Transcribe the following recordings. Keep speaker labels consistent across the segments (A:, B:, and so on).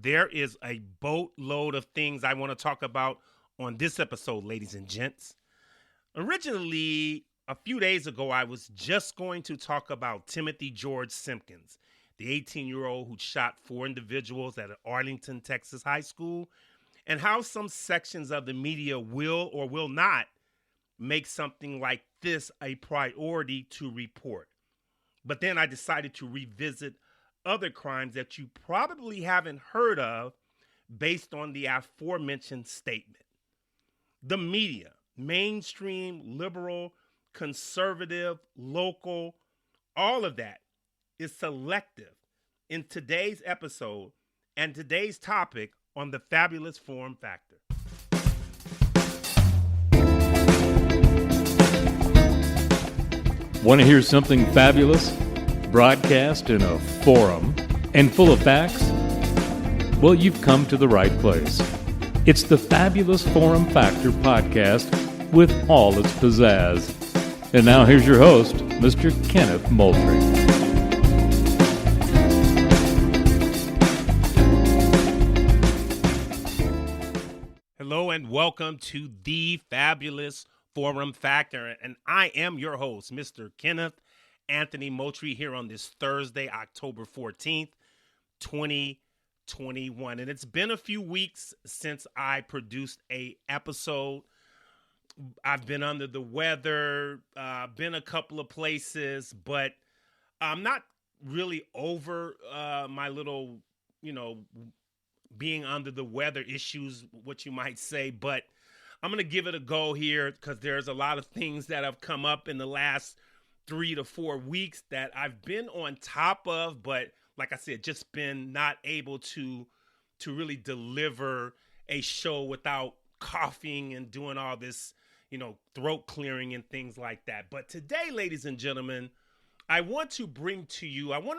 A: there is a boatload of things I want to talk about on this episode, ladies and gents. Originally, a few days ago, I was just going to talk about Timothy George Simpkins, the 18-year-old who shot 4 individuals at an Arlington, Texas high school, and how some sections of the media will or will not make something like this a priority to report. But then I decided to revisit other crimes that you probably haven't heard of based on the aforementioned statement. The media, mainstream, liberal, conservative, local, all of that is selective in today's episode and today's topic on the fabulous form factor.
B: Want to hear something fabulous? Broadcast in a forum and full of facts? Well, you've come to the right place. It's the Fabulous Forum Factor podcast with all its pizzazz. And now here's your host, Mr. Kenneth Moultrie.
A: Hello and welcome to the Fabulous Forum Factor, and I am your host, Mr. Kenneth Anthony Moultrie, here on this Thursday, October 14th, 2021. And it's been a few weeks since I produced an episode. I've been under the weather, been a couple of places, but I'm not really over my little, being under the weather issues, what you might say, but I'm going to give it a go here because there's a lot of things that have come up in the last 3 to 4 weeks that I've been on top of, but like I said, just been not able to really deliver a show without coughing and doing all this, throat clearing and things like that. But today, ladies and gentlemen, I want to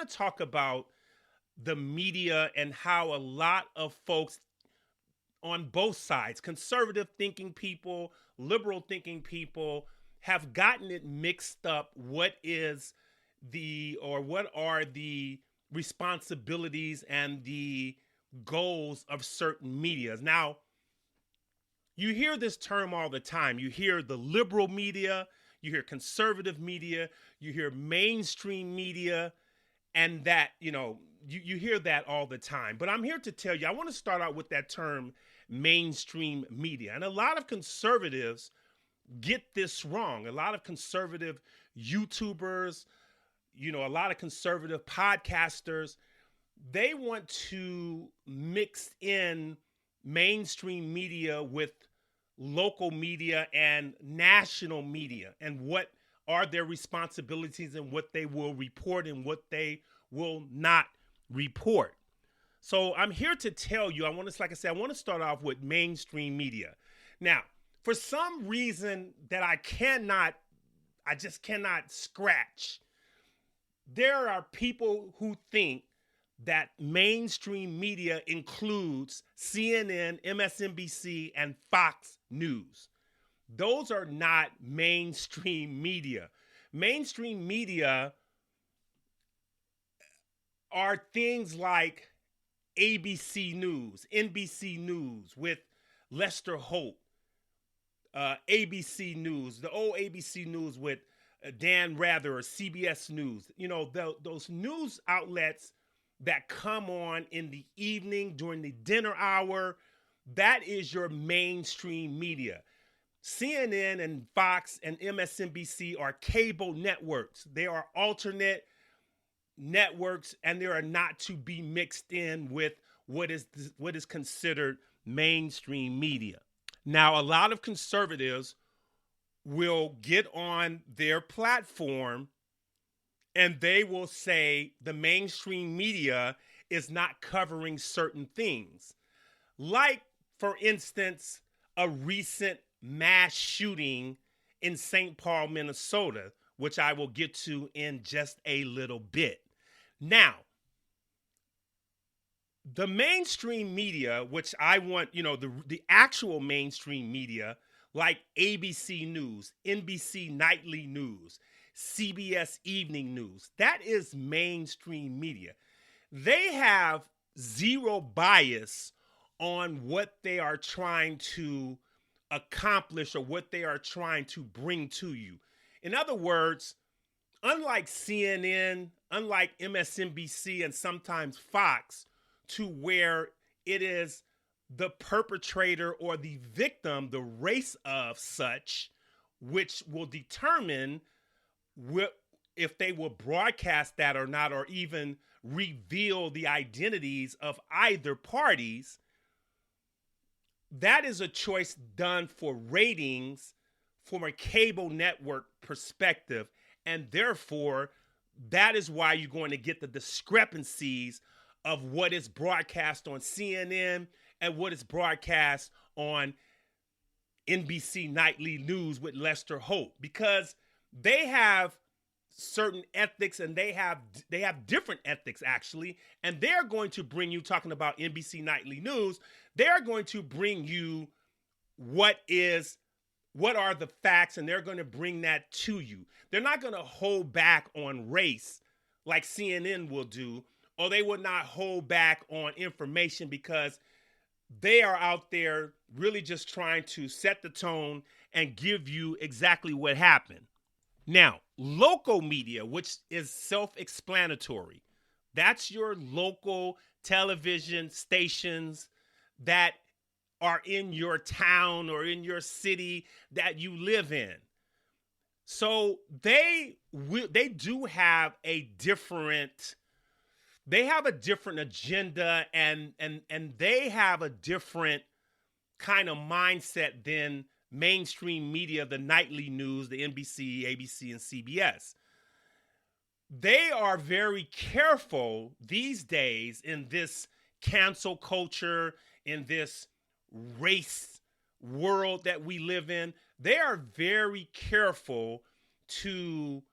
A: talk about the media and how a lot of folks on both sides, conservative thinking people, liberal thinking people, have gotten it mixed up. What are the responsibilities and the goals of certain medias? Now, you hear this term all the time. You hear the liberal media, you hear conservative media, you hear mainstream media, and that, you hear that all the time. But I'm here to tell you, I want to start out with that term, mainstream media. And a lot of conservatives get this wrong. A lot of conservative YouTubers, a lot of conservative podcasters, they want to mix in mainstream media with local media and national media, and what are their responsibilities and what they will report and what they will not report. So I'm here to tell you, I want to start off with mainstream media. Now, for some reason that I just cannot scratch, there are people who think that mainstream media includes CNN, MSNBC, and Fox News. Those are not mainstream media. Mainstream media are things like ABC News, NBC News with Lester Holt, ABC News, the old ABC News with Dan Rather, or CBS News. Those news outlets that come on in the evening during the dinner hour, that is your mainstream media. CNN and Fox and MSNBC are cable networks. They are alternate networks, and they are not to be mixed in with what is considered mainstream media. Now, a lot of conservatives will get on their platform and they will say the mainstream media is not covering certain things. Like, for instance, a recent mass shooting in St. Paul, Minnesota, which I will get to in just a little bit. Now, the mainstream media, which I want, the actual mainstream media, like ABC News, NBC Nightly News, CBS Evening News, that is mainstream media. They have zero bias on what they are trying to accomplish or what they are trying to bring to you. In other words, unlike CNN, unlike MSNBC, and sometimes Fox, to where it is the perpetrator or the victim, the race of such, which will determine if they will broadcast that or not, or even reveal the identities of either parties. That is a choice done for ratings from a cable network perspective. And therefore, that is why you're going to get the discrepancies of what is broadcast on CNN and what is broadcast on NBC Nightly News with Lester Holt, because they have certain ethics and they have different ethics actually, and they're going to bring you, talking about NBC Nightly News, they're going to bring you what are the facts, and they're going to bring that to you. They're not going to hold back on race like CNN will do, or they would not hold back on information, because they are out there really just trying to set the tone and give you exactly what happened. Now, local media, which is self-explanatory, that's your local television stations that are in your town or in your city that you live in. So they do have a different agenda, and they have a different kind of mindset than mainstream media, the nightly news, the NBC, ABC, and CBS. They are very careful these days in this cancel culture, in this race world that we live in. They are very careful to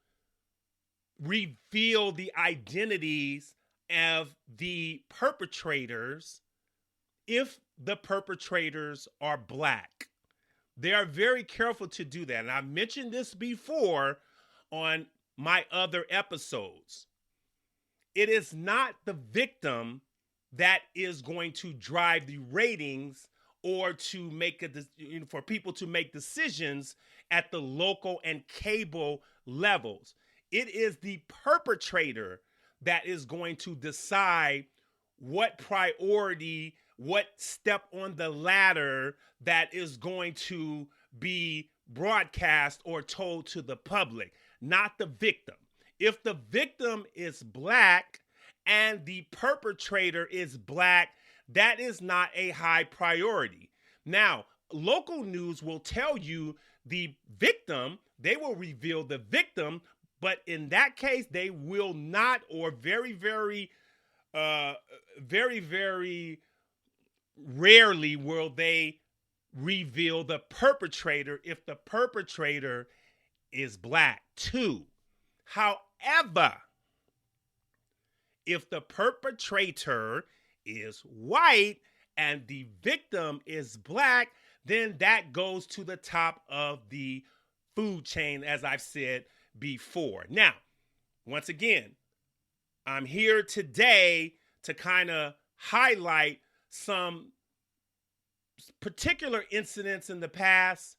A: reveal the identities of the perpetrators if the perpetrators are Black. They are very careful to do that. And I've mentioned this before on my other episodes. It is not the victim that is going to drive the ratings or to make for people to make decisions at the local and cable levels. It is the perpetrator that is going to decide what priority, what step on the ladder that is going to be broadcast or told to the public, not the victim. If the victim is Black and the perpetrator is Black, that is not a high priority. Now, local news will tell you the victim, they will reveal the victim, but in that case, they will not, or very, very rarely will they reveal the perpetrator if the perpetrator is Black too. However, if the perpetrator is white and the victim is Black, then that goes to the top of the food chain, as I've said before. Now, once again, I'm here today to kind of highlight some particular incidents in the past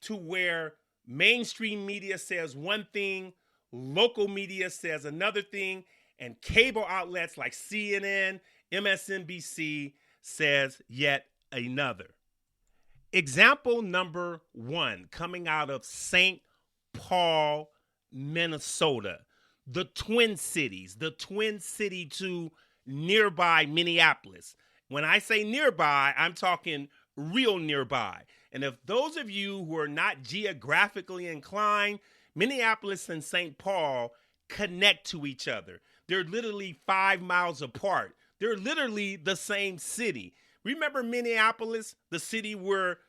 A: to where mainstream media says one thing, local media says another thing, and cable outlets like CNN, MSNBC says yet another. Example number one, coming out of St. Paul, Minnesota, the Twin Cities, the Twin City to nearby Minneapolis. When I say nearby, I'm talking real nearby. And if those of you who are not geographically inclined, Minneapolis and St. Paul connect to each other. They're literally 5 miles apart. They're literally the same city. Remember Minneapolis, the city where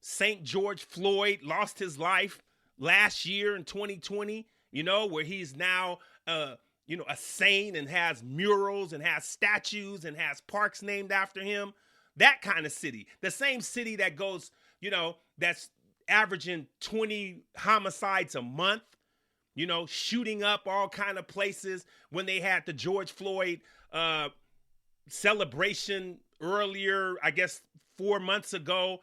A: St. George Floyd lost his life last year in 2020, where he's now, a saint and has murals and has statues and has parks named after him. That kind of city. The same city that goes, that's averaging 20 homicides a month, shooting up all kind of places when they had the George Floyd celebration earlier, I guess 4 months ago,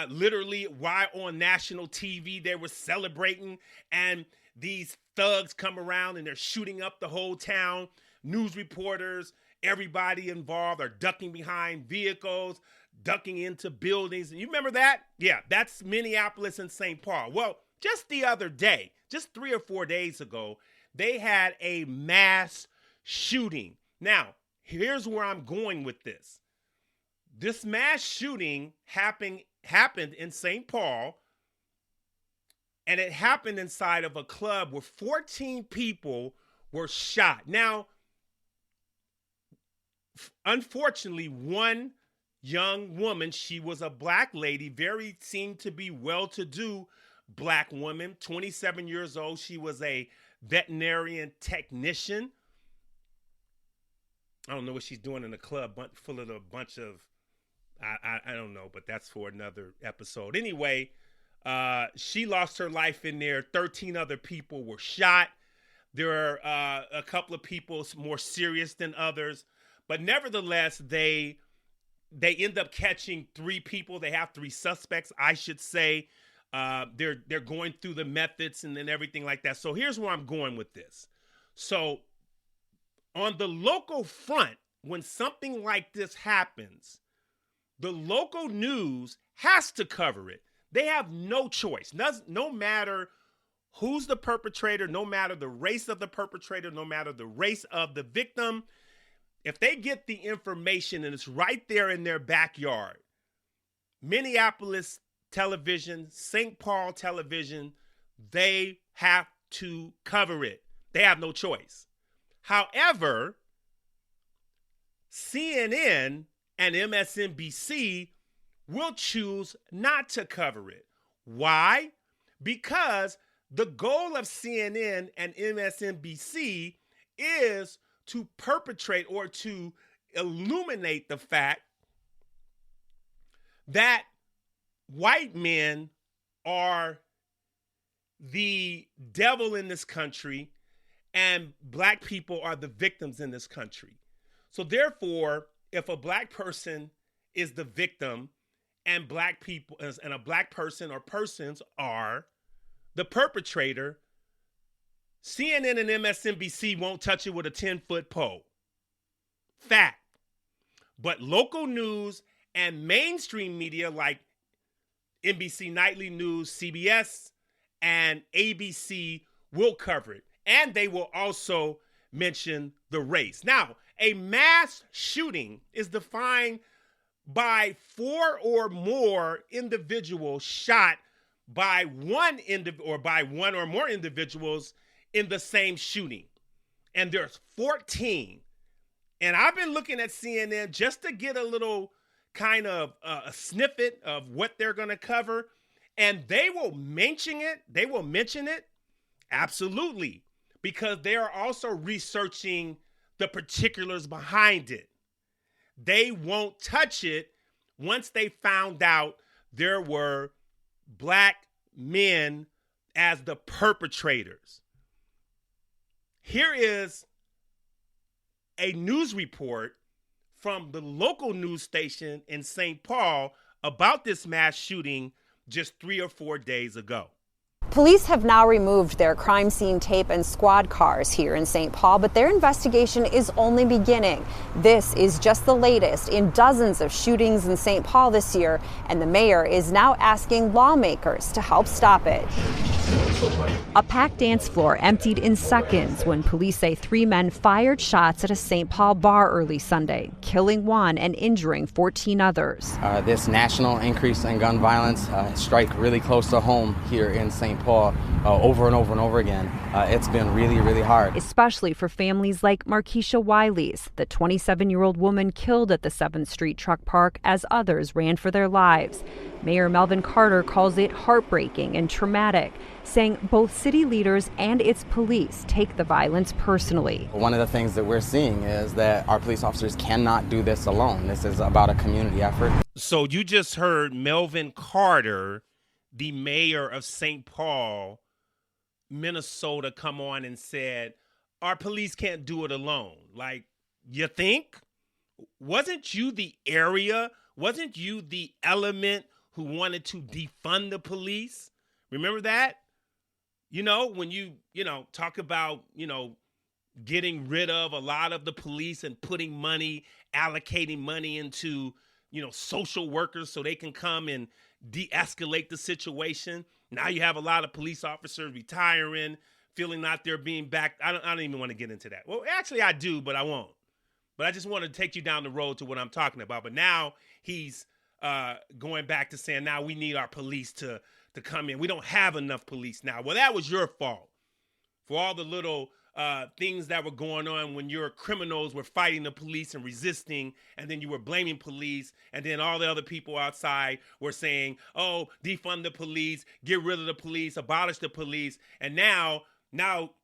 A: literally why on national TV they were celebrating, and these thugs come around and they're shooting up the whole town. News reporters, everybody involved are ducking behind vehicles, ducking into buildings. And you remember that? Yeah, that's Minneapolis and St. Paul. Well, just the other day, just 3 or 4 days ago, they had a mass shooting. Now, here's where I'm going with this. This mass shooting happened in St. Paul, and it happened inside of a club where 14 people were shot. Now, unfortunately, one young woman, she was a black lady, seemed to be well-to-do black woman, 27 years old. She was a veterinarian technician. I don't know what she's doing in a club full of a bunch of, I don't know, but that's for another episode. Anyway, she lost her life in there. 13 other people were shot. There are a couple of people more serious than others, but nevertheless, they end up catching 3 people. They have 3 suspects, I should say. They're going through the methods and then everything like that. So here's where I'm going with this. So on the local front, when something like this happens, the local news has to cover it. They have no choice. No matter who's the perpetrator, no matter the race of the perpetrator, no matter the race of the victim, if they get the information and it's right there in their backyard, Minneapolis television, St. Paul television, they have to cover it. They have no choice. However, CNN and MSNBC will choose not to cover it. Why? Because the goal of CNN and MSNBC is to perpetrate or to illuminate the fact that white men are the devil in this country and black people are the victims in this country. So therefore, if a black person is the victim and black people and a black person or persons are the perpetrator, CNN and MSNBC won't touch it with a 10-foot pole. Fact. But local news and mainstream media like NBC Nightly News, CBS, and ABC will cover it. And they will also mention the race. Now, a mass shooting is defined by 4 or more individuals shot by one or more individuals in the same shooting. And there's 14. And I've been looking at CNN just to get a little kind of a snippet of what they're going to cover. And they will mention it. Absolutely. Because they are also researching the particulars behind it. They won't touch it once they found out there were black men as the perpetrators. Here is a news report from the local news station in St. Paul about this mass shooting just 3 or 4 days ago.
C: Police have now removed their crime scene tape and squad cars here in St. Paul, but their investigation is only beginning. This is just the latest in dozens of shootings in St. Paul this year, and the mayor is now asking lawmakers to help stop it. A packed dance floor emptied in seconds when police say 3 men fired shots at a St. Paul bar early Sunday, killing 1 and injuring 14 others.
D: This national increase in gun violence strike really close to home here in St. Paul over and over and over again. It's been really, really hard.
C: Especially for families like Markeisha Wiley's, the 27-year-old woman killed at the 7th Street truck park as others ran for their lives. Mayor Melvin Carter calls it heartbreaking and traumatic, saying both city leaders and its police take the violence personally.
D: One of the things that we're seeing is that our police officers cannot do this alone. This is about a community effort.
A: So you just heard Melvin Carter, the mayor of St. Paul, Minnesota, come on and said, our police can't do it alone. Like, you think? Wasn't you the area? Wasn't you the element who wanted to defund the police? Remember that? When you talk about, getting rid of a lot of the police and putting money, allocating money into, social workers so they can come and de-escalate the situation. Now you have a lot of police officers retiring, feeling like they're being backed. I don't even want to get into that. Well, actually I do, but I won't. But I just want to take you down the road to what I'm talking about. But now he's going back to saying now we need our police to come in. We don't have enough police now. Well, that was your fault for all the little things that were going on when your criminals were fighting the police and resisting, and then you were blaming police, and then all the other people outside were saying, oh, defund the police, get rid of the police, abolish the police. And now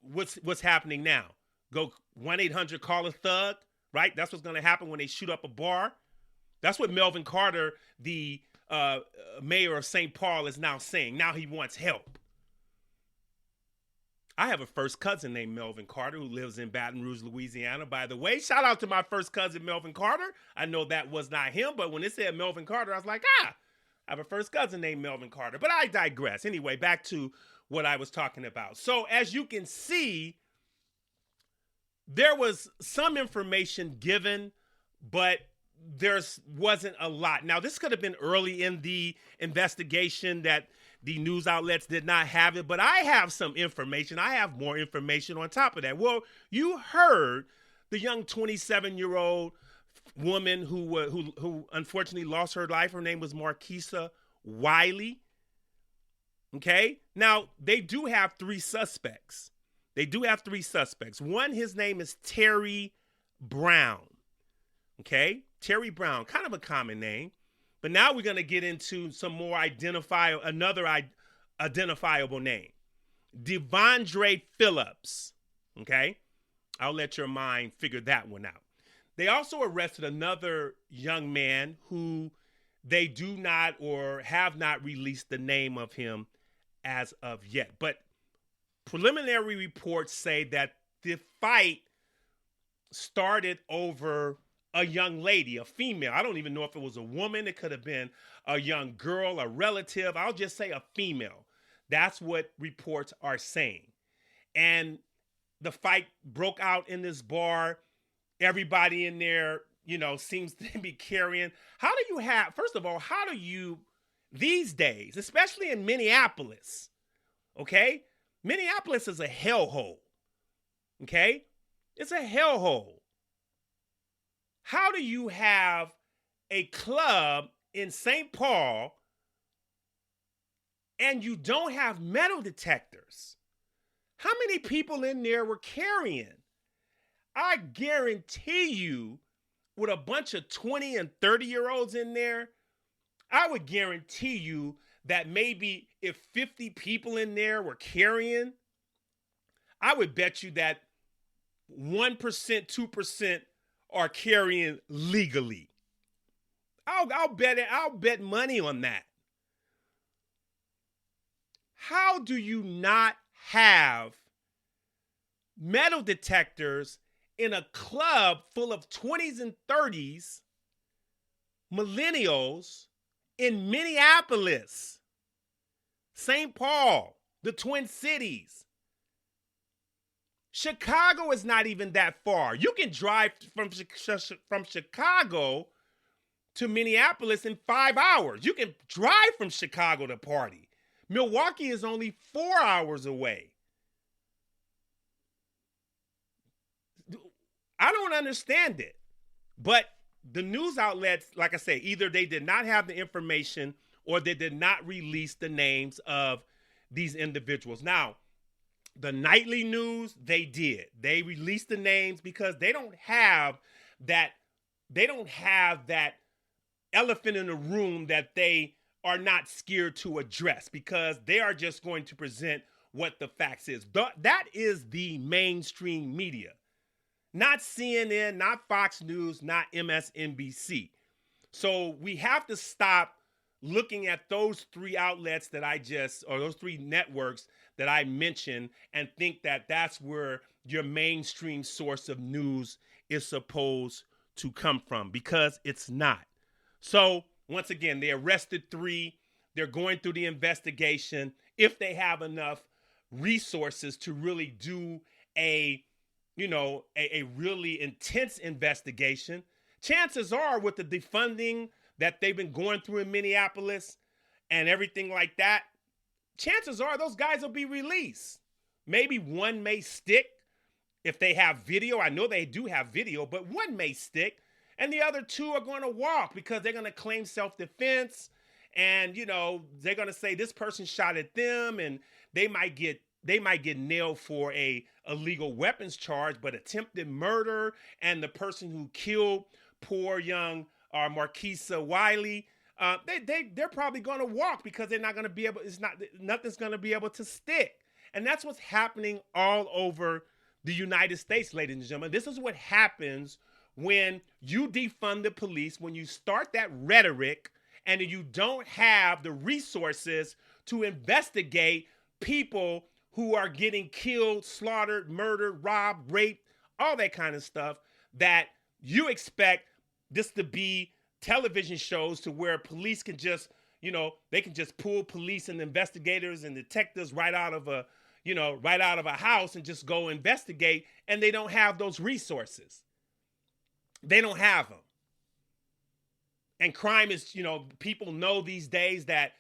A: what's happening now? Go 1-800 call a thug, right? That's what's going to happen when they shoot up a bar. That's what Melvin Carter, the mayor of St. Paul, is now saying. Now he wants help. I have a first cousin named Melvin Carter who lives in Baton Rouge, Louisiana. By the way, shout out to my first cousin, Melvin Carter. I know that was not him, but when it said Melvin Carter, I was like, I have a first cousin named Melvin Carter. But I digress. Anyway, back to what I was talking about. So as you can see, there was some information given, but there wasn't a lot. Now, this could have been early in the investigation that the news outlets did not have it, but I have some information. I have more information on top of that. Well, you heard the young 27-year-old woman who unfortunately lost her life. Her name was Marquisa Wiley. Okay? Now, they do have three suspects. One, his name is Terry Brown. Okay? Terry Brown, kind of a common name. But now we're going to get into some more identifiable name. Devondre Phillips. Okay? I'll let your mind figure that one out. They also arrested another young man who they do not or have not released the name of him as of yet. But preliminary reports say that the fight started over a young lady, a female. I don't even know if it was a woman. It could have been a young girl, a relative. I'll just say a female. That's what reports are saying. And the fight broke out in this bar. Everybody in there, seems to be carrying. First of all, how do you, these days, especially in Minneapolis, okay? Minneapolis is a hellhole, okay? It's a hellhole. How do you have a club in St. Paul and you don't have metal detectors? How many people in there were carrying? I guarantee you, with a bunch of 20 and 30-year-olds in there, I would guarantee you that maybe if 50 people in there were carrying, I would bet you that 1%, 2% are carrying legally. I'll bet money on that. How do you not have metal detectors in a club full of 20s and 30s millennials in Minneapolis, St. Paul, the Twin Cities? Chicago is not even that far. You can drive from Chicago to Minneapolis in 5 hours. You can drive from Chicago to party. Milwaukee is only 4 hours away. I don't understand it. But the news outlets, like I say, either they did not have the information or they did not release the names of these individuals. Now, the nightly news, they did. They released the names because they don't have that elephant in the room that they are not scared to address, because they are just going to present what the facts is. That is the mainstream media. Not CNN, not Fox News, not MSNBC. So we have to stop looking at those three outlets those three networks that I mentioned and think that that's where your mainstream source of news is supposed to come from, because it's not. So once again, they arrested 3. They're going through the investigation. If they have enough resources to really do a really intense investigation, chances are, with the defunding that they've been going through in Minneapolis and everything like that, chances are those guys will be released. Maybe one may stick if they have video. I know they do have video, but one may stick, and the other 2 are going to walk because they're going to claim self-defense, and they're going to say this person shot at them, and they might get nailed for a illegal weapons charge, but attempted murder, and the person who killed poor young Marquisa Wiley, they're probably going to walk because they're not going to be able. Nothing's going to be able to stick, and that's what's happening all over the United States, ladies and gentlemen. This is what happens when you defund the police, when you start that rhetoric, and you don't have the resources to investigate people who are getting killed, slaughtered, murdered, robbed, raped, all that kind of stuff, that you expect this to be television shows to where police can just, they can just pull police and investigators and detectives right out of a house and just go investigate, and they don't have those resources. They don't have them. And crime is, people know these days that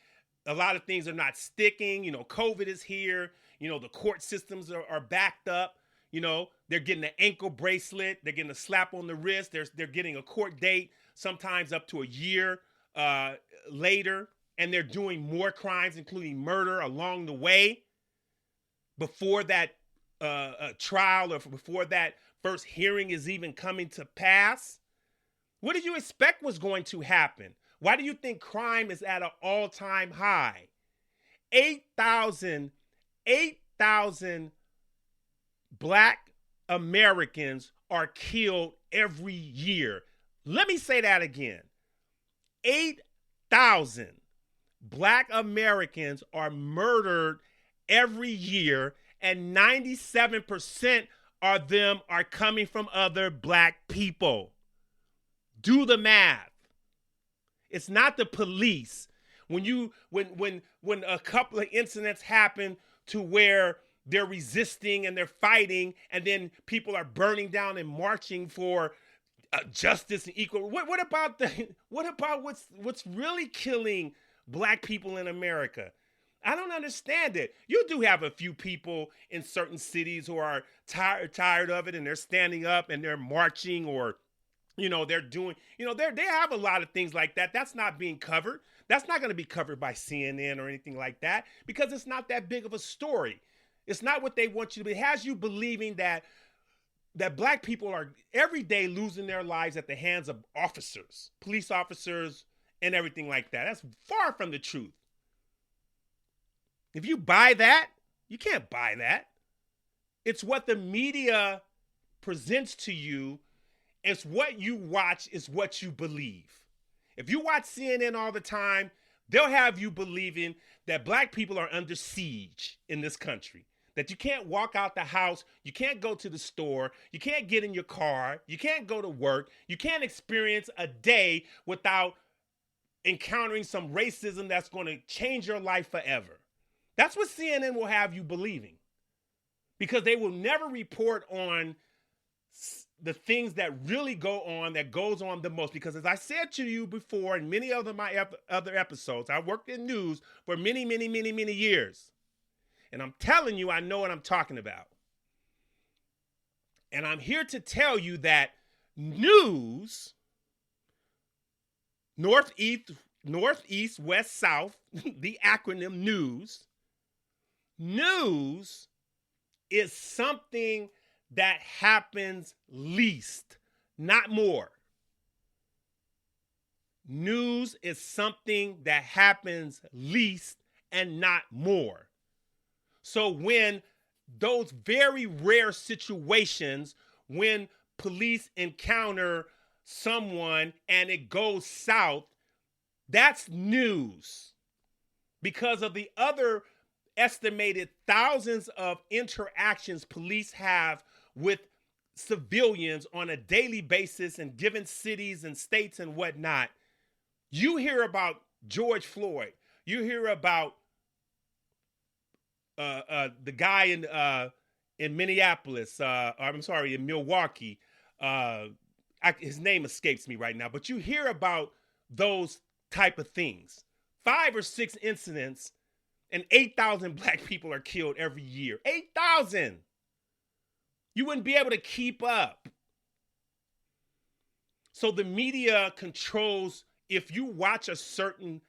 A: a lot of things are not sticking. COVID is here. The court systems are backed up. They're getting an ankle bracelet. They're getting a slap on the wrist. They're getting a court date, sometimes up to a year later. And they're doing more crimes, including murder, along the way before that trial or before that first hearing is even coming to pass. What did you expect was going to happen? Why do you think crime is at an all-time high? 8,000 Black Americans are killed every year. Let me say that again. 8,000 Black Americans are murdered every year, and 97% of them are coming from other Black people. Do the math. It's not the police. When a couple of incidents happen to where they're resisting and they're fighting, and then people are burning down and marching for justice and equal. What about what's really killing Black people in America? I don't understand it. You do have a few people in certain cities who are tired of it, and they're standing up and they're marching, or they're doing, they have a lot of things like that. That's not being covered. That's not going to be covered by CNN or anything like that, because it's not that big of a story. It's not what they want you to be. It has you believing that Black people are every day losing their lives at the hands of officers, police officers, and everything like that. That's far from the truth. If you buy that, you can't buy that. It's what the media presents to you. It's what you watch, is what you believe. If you watch CNN all the time, they'll have you believing that Black people are under siege in this country, that you can't walk out the house, you can't go to the store, you can't get in your car, you can't go to work, you can't experience a day without encountering some racism that's going to change your life forever. That's what CNN will have you believing, because they will never report on the things that really go on, that goes on the most. Because as I said to you before in many of my other episodes, I worked in news for many, many, many, many years. And I'm telling you, I know what I'm talking about. And I'm here to tell you that news, northeast, west, south, the acronym news is something that happens least, not more. News is something that happens least and not more. So when those very rare situations, when police encounter someone and it goes south, that's news. Because of the other estimated thousands of interactions police have with civilians on a daily basis in given cities and states and whatnot, you hear about George Floyd. You hear about the guy in Minneapolis. In Milwaukee. His name escapes me right now, but you hear about those type of things. 5 or 6 incidents, and 8,000 black people are killed every year. 8,000. You wouldn't be able to keep up. So the media controls, if you watch a certain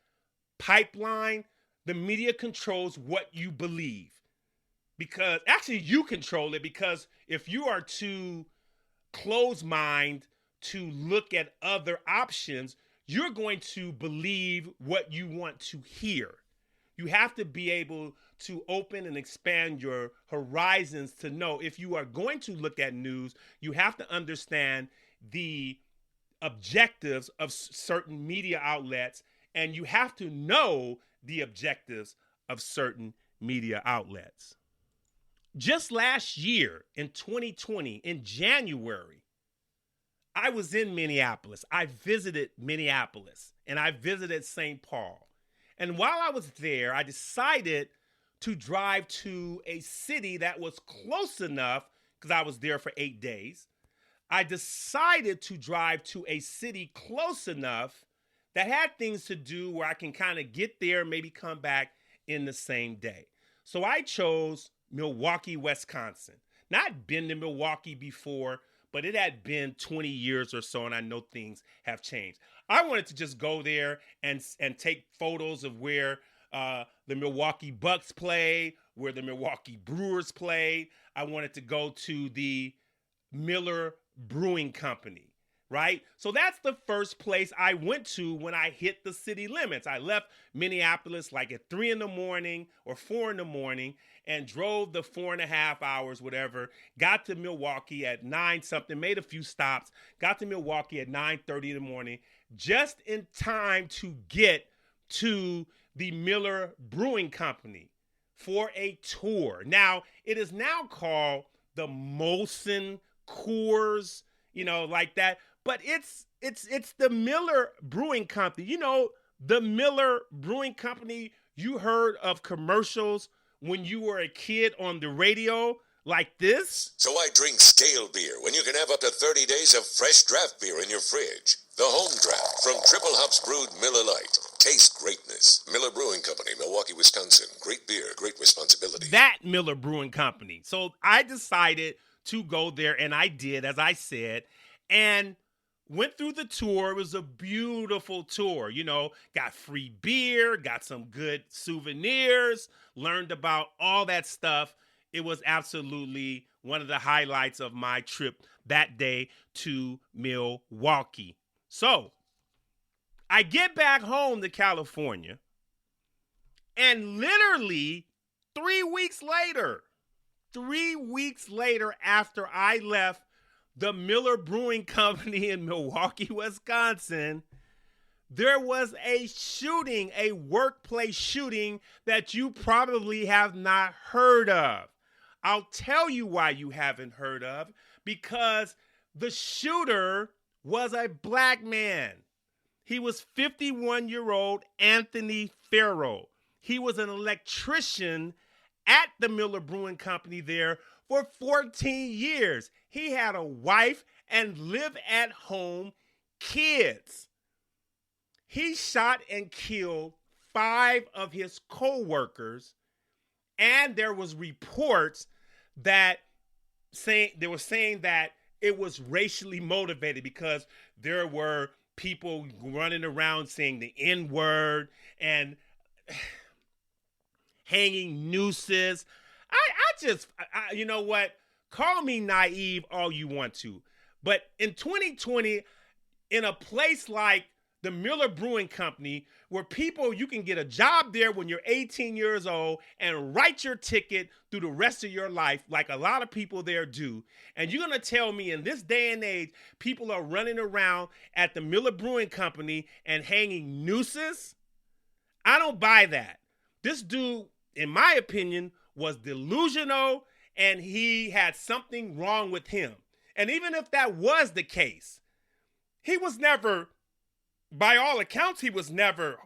A: pipeline, the media controls what you believe. Because actually you control it, because if you are too closed-minded to look at other options, you're going to believe what you want to hear. You have to be able to open and expand your horizons to know if you are going to look at news, you have to understand the objectives of certain media outlets, and you have to know the objectives of certain media outlets. Just last year in 2020, in January, I was in Minneapolis. I visited Minneapolis and I visited St. Paul. And while I was there, I decided to drive to a city that was close enough, because I was there for 8 days. I decided to drive to a city close enough that had things to do where I can kind of get there, maybe come back in the same day. So I chose Milwaukee, Wisconsin. Now, I'd been to Milwaukee before, but it had been 20 years or so, and I know things have changed. I wanted to just go there and take photos of where the Milwaukee Bucks play, where the Milwaukee Brewers played. I wanted to go to the Miller Brewing Company, right? So that's the first place I went to when I hit the city limits. I left Minneapolis like at 3 a.m. or 4 a.m. and drove the 4.5 hours, whatever, got to Milwaukee at 9 something, made a few stops, got to Milwaukee at 9:30 in the morning, just in time to get to the Miller Brewing Company for a tour. Now, it is now called the Molson Coors, like that. But it's the Miller Brewing Company. You know, the Miller Brewing Company, you heard of commercials when you were a kid on the radio like this.
E: So why drink stale beer when you can have up to 30 days of fresh draft beer in your fridge? The Home Draft from Triple Hops Brewed Miller Lite. Taste greatness. Miller Brewing Company, Milwaukee, Wisconsin. Great beer, great responsibility.
A: That Miller Brewing Company. So I decided to go there, and I did, as I said, and went through the tour. It was a beautiful tour, got free beer, got some good souvenirs, learned about all that stuff. It was absolutely one of the highlights of my trip that day to Milwaukee. So I get back home to California, and literally 3 weeks later after I left the Miller Brewing Company in Milwaukee, Wisconsin, there was a shooting, a workplace shooting that you probably have not heard of. I'll tell you why you haven't heard of, because the shooter was a black man. He was 51-year-old Anthony Farrell. He was an electrician at the Miller Brewing Company there for 14 years. He had a wife and live-at-home kids. He shot and killed 5 of his co-workers, and there was reports that saying that it was racially motivated because there were people running around saying the N-word and hanging nooses. I you know what? Call me naive all you want to. But in 2020, in a place like the Miller Brewing Company, where you can get a job there when you're 18 years old and write your ticket through the rest of your life, like a lot of people there do. And you're going to tell me in this day and age, people are running around at the Miller Brewing Company and hanging nooses? I don't buy that. This dude, in my opinion, was delusional, and he had something wrong with him. And even if that was the case, he was never, by all accounts, he was never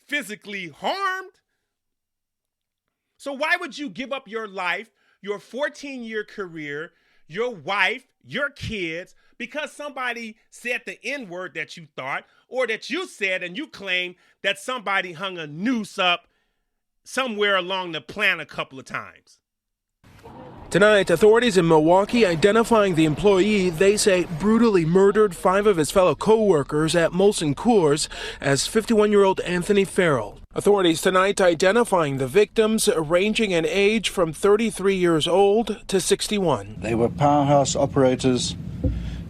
A: physically harmed. So why would you give up your life, your 14-year career, your wife, your kids, because somebody said the N-word that you thought, or that you said and you claim that somebody hung a noose up somewhere along the plan a couple of times?
F: Tonight, authorities in Milwaukee identifying the employee they say brutally murdered 5 of his fellow co-workers at Molson Coors as 51-year-old Anthony Farrell. Authorities tonight identifying the victims ranging in age from 33 years old to 61.
G: They were powerhouse operators,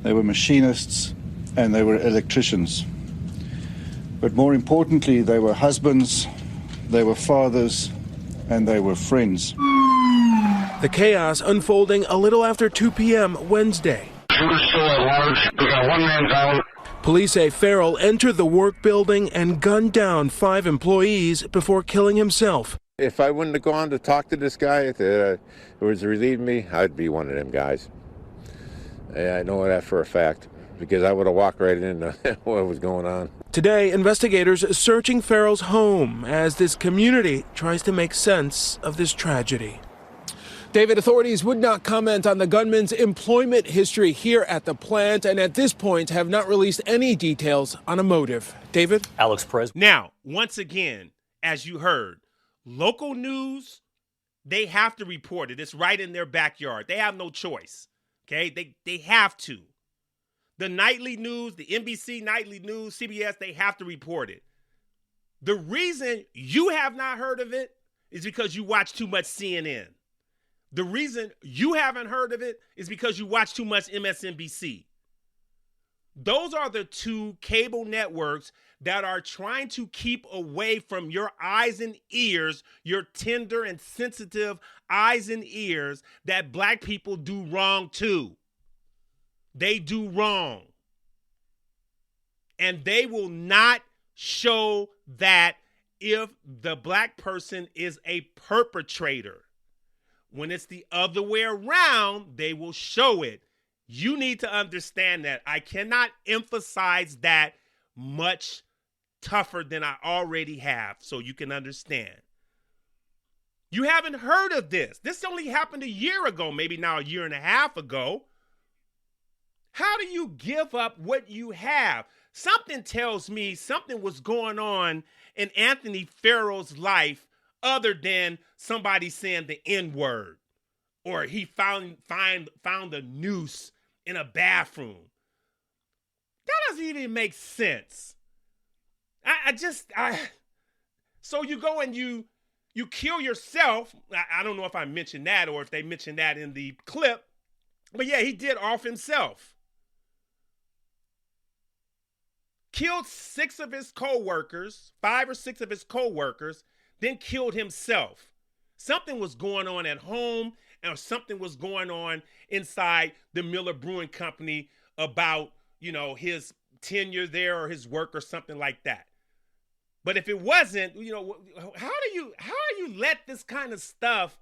G: they were machinists, and they were electricians. But more importantly, they were husbands, they were fathers, and they were friends.
F: The chaos unfolding a little after 2 p.m. Wednesday.
H: Shooter's still at large. We got one man down.
F: Police say Farrell entered the work building and gunned down 5 employees before killing himself.
I: If I wouldn't have gone to talk to this guy who was relieving me, I'd be one of them guys. I know that for a fact, because I would have walked right into what was going on.
F: Today, investigators searching Farrell's home as this community tries to make sense of this tragedy. David, authorities would not comment on the gunman's employment history here at the plant, and at this point have not released any details on a motive. David?
J: Alex Perez.
A: Now, once again, as you heard, local news, they have to report it. It's right in their backyard. They have no choice, okay? They have to. The nightly news, the NBC nightly news, CBS, they have to report it. The reason you have not heard of it is because you watch too much CNN. The reason you haven't heard of it is because you watch too much MSNBC. Those are the 2 cable networks that are trying to keep away from your eyes and ears, your tender and sensitive eyes and ears, that black people do wrong too. They do wrong. And they will not show that if the black person is a perpetrator. When it's the other way around, they will show it. You need to understand that. I cannot emphasize that much tougher than I already have, so you can understand. You haven't heard of this. This only happened a year ago, maybe now a year and a half ago. How do you give up what you have? Something tells me something was going on in Anthony Farrell's life other than somebody saying the N-word, or he found a noose in a bathroom. That doesn't even make sense. So you go and you kill yourself. I don't know if I mentioned that or if they mentioned that in the clip, but yeah, he did off himself. Killed 6 of his co-workers, 5 or 6 of his co-workers, then killed himself. Something was going on at home, or something was going on inside the Miller Brewing Company about, his tenure there or his work or something like that. But if it wasn't, how do you let this kind of stuff,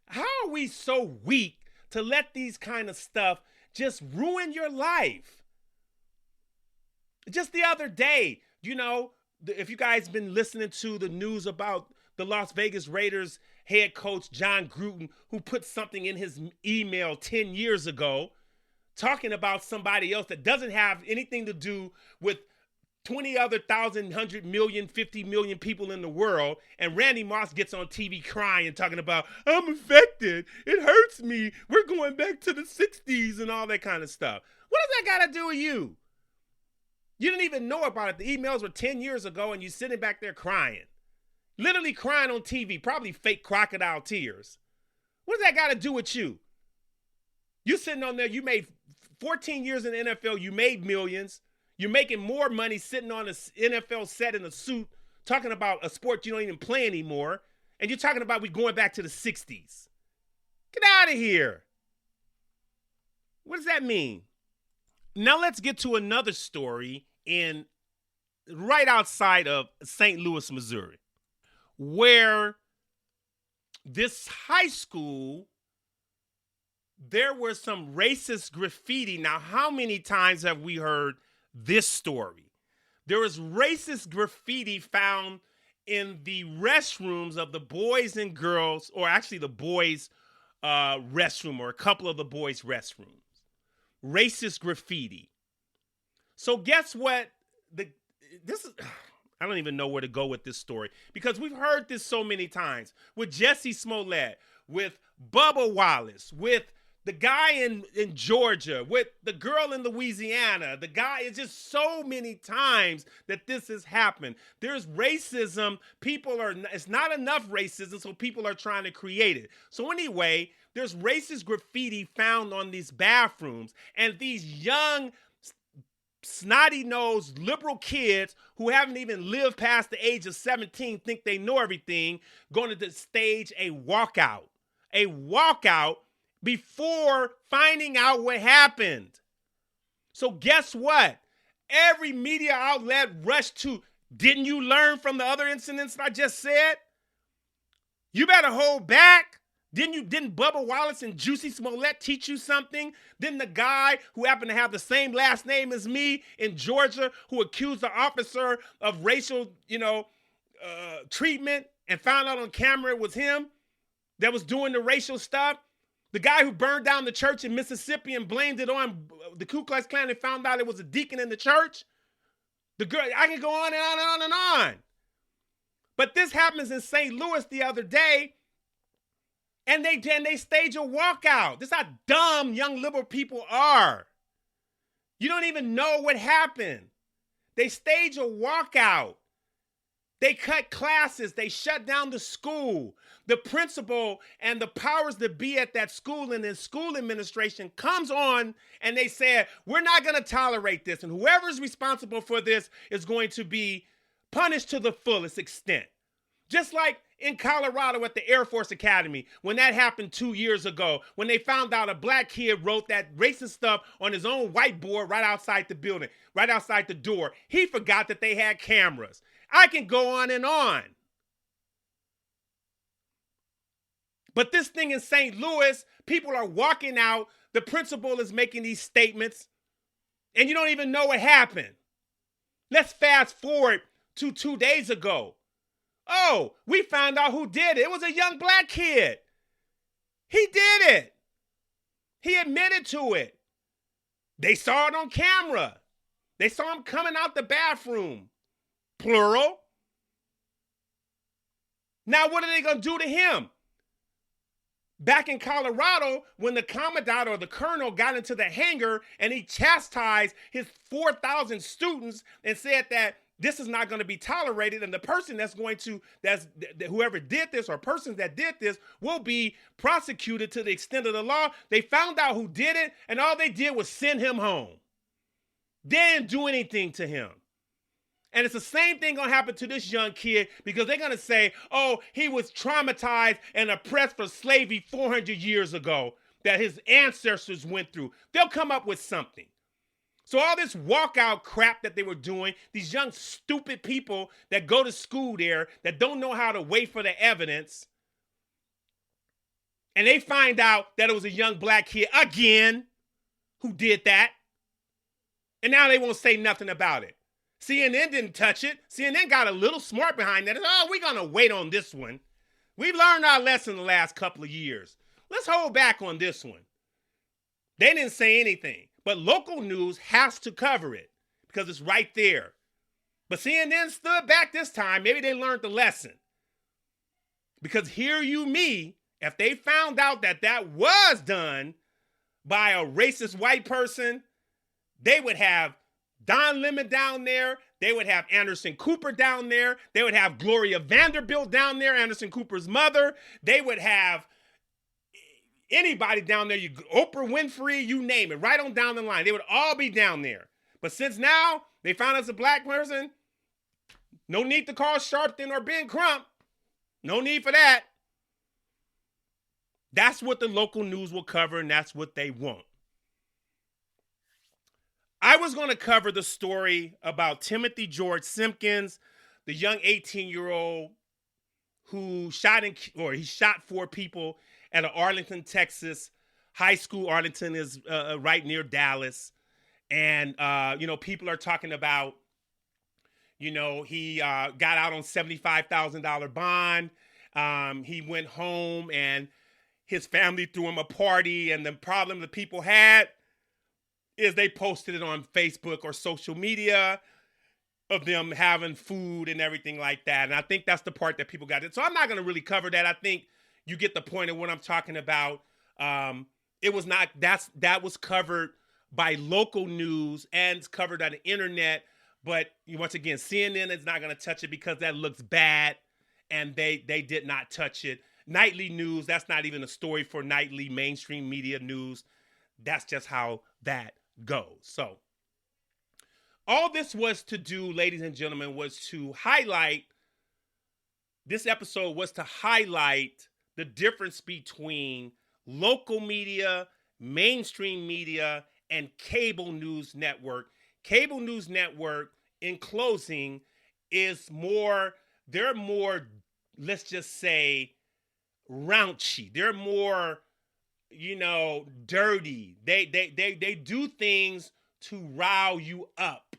A: how are we so weak to let these kind of stuff just ruin your life? Just the other day, if you guys been listening to the news about the Las Vegas Raiders head coach John Gruden, who put something in his email 10 years ago talking about somebody else that doesn't have anything to do with 20 other 1,000, 100 million, 50 million people in the world, and Randy Moss gets on TV crying, talking about, I'm affected, it hurts me, we're going back to the 60s and all that kind of stuff. What does that got to do with you? You didn't even know about it. The emails were 10 years ago, and you're sitting back there crying. Literally crying on TV, probably fake crocodile tears. What does that got to do with you? You sitting on there, you made 14 years in the NFL, you made millions. You're making more money sitting on an NFL set in a suit, talking about a sport you don't even play anymore, and you're talking about we going back to the 60s. Get out of here. What does that mean? Now let's get to another story right outside of St. Louis, Missouri, where this high school there was some racist graffiti. Now, how many times have we heard this story? There was racist graffiti found in the restrooms of the boys and girls, or actually the boys' restroom, or a couple of the boys' restrooms. Racist graffiti. So guess what? I don't even know where to go with this story, because we've heard this so many times with Jesse Smollett, with Bubba Wallace, with the guy in Georgia, with the girl in Louisiana. The guy, it's just so many times that this has happened. There's racism. It's not enough racism, so people are trying to create it. So anyway, there's racist graffiti found on these bathrooms, and these young, snotty-nosed liberal kids who haven't even lived past the age of 17 think they know everything, going to stage a walkout. A walkout before finding out what happened. So guess what? Every media outlet rushed to, didn't you learn from the other incidents I just said? You better hold back. Didn't Bubba Wallace and Juicy Smollett teach you something? Didn't the guy who happened to have the same last name as me in Georgia, who accused the officer of racial, treatment, and found out on camera it was him that was doing the racial stuff? The guy who burned down the church in Mississippi and blamed it on the Ku Klux Klan and found out it was a deacon in the church? The girl, I can go on and on and on and on. But this happens in St. Louis the other day, and they stage a walkout. This is how dumb young liberal people are. You don't even know what happened. They stage a walkout. They cut classes. They shut down the school. The principal and the powers that be at that school and the school administration comes on and they said, we're not going to tolerate this. And whoever's responsible for this is going to be punished to the fullest extent. Just like in Colorado at the Air Force Academy, when that happened 2 years ago, when they found out a black kid wrote that racist stuff on his own whiteboard right outside the building, right outside the door. He forgot that they had cameras. I can go on and on. But this thing in St. Louis, people are walking out. The principal is making these statements, and you don't even know what happened. Let's fast forward to 2 days ago. Oh, we found out who did it. It was a young black kid. He did it. He admitted to it. They saw it on camera. They saw him coming out the bathroom. Plural. Now, what are they going to do to him? Back in Colorado, when the commandant or the colonel got into the hangar and he chastised his 4,000 students and said that this is not going to be tolerated, and the person whoever did this or persons that did this will be prosecuted to the extent of the law. They found out who did it, and all they did was send him home. They didn't do anything to him. And it's the same thing going to happen to this young kid, because they're going to say, oh, he was traumatized and oppressed for slavery 400 years ago that his ancestors went through. They'll come up with something. So all this walkout crap that they were doing, these young stupid people that go to school there that don't know how to wait for the evidence, and they find out that it was a young black kid again who did that, and now they won't say nothing about it. CNN didn't touch it. CNN got a little smart behind that. Oh, we're going to wait on this one. We've learned our lesson the last couple of years. Let's hold back on this one. They didn't say anything. But local news has to cover it because it's right there. But CNN stood back this time. Maybe they learned the lesson. Because hear you me, if they found out that that was done by a racist white person, they would have Don Lemon down there. They would have Anderson Cooper down there. They would have Gloria Vanderbilt down there, Anderson Cooper's mother. They would have anybody down there, Oprah Winfrey, you name it, right on down the line. They would all be down there. But since now they found us a black person, no need to call Sharpton or Ben Crump. No need for that. That's what the local news will cover, and that's what they want. I was going to cover the story about Timothy George Simpkins, the young 18-year-old who shot 4 people at an Arlington, Texas high school. Arlington is right near Dallas. And, people are talking about, he got out on $75,000 bond. He went home and his family threw him a party. And the problem the people had is they posted it on Facebook or social media of them having food and everything like that. And I think that's the part that people got. So I'm not going to really cover that. I think you get the point of what I'm talking about. It was not, that was covered by local news and it's covered on the internet. But once again, CNN is not going to touch it because that looks bad. And they did not touch it. Nightly news, that's not even a story for nightly mainstream media news. That's just how that goes. So all this was to do, ladies and gentlemen, was to highlight, this episode was to highlight the difference between local media, mainstream media, and cable news network. Cable news network, in closing, is more, they're more, let's just say, raunchy. They're more, dirty. They do things to rile you up.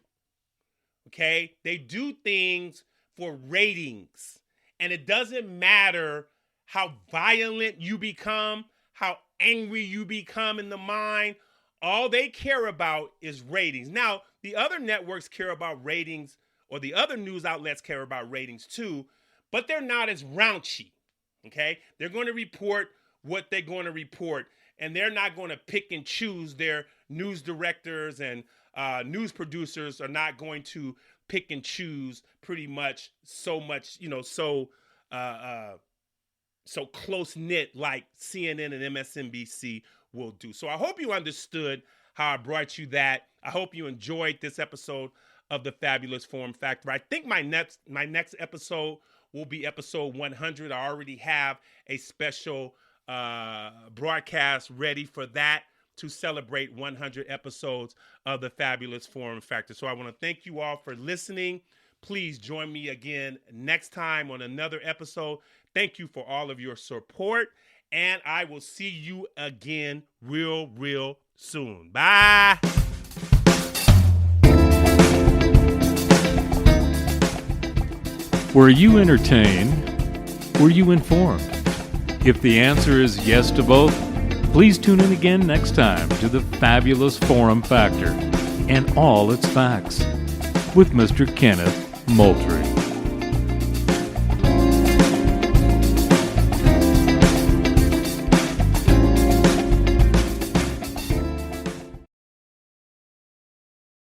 A: Okay? They do things for ratings. And it doesn't matter how violent you become, how angry you become in the mind. All they care about is ratings. Now, the other networks care about ratings, or the other news outlets care about ratings too, but they're not as raunchy. Okay? They're going to report what they're going to report, and they're not going to pick and choose. Their news directors and news producers are not going to pick and choose pretty much so close-knit like CNN and MSNBC will do. So I hope you understood how I brought you that. I hope you enjoyed this episode of the Fabulous Forum Factor. I think my next episode will be episode 100. I already have a special broadcast ready for that to celebrate 100 episodes of the Fabulous Forum Factor. So I want to thank you all for listening. Please join me again next time on another episode. Thank you for all of your support, and I will see you again real soon. Bye.
B: Were you entertained? Were you informed? If the answer is yes to both, please tune in again next time to the Fabulous Forum Factor and all its facts with Mr. Kenneth Moultrie.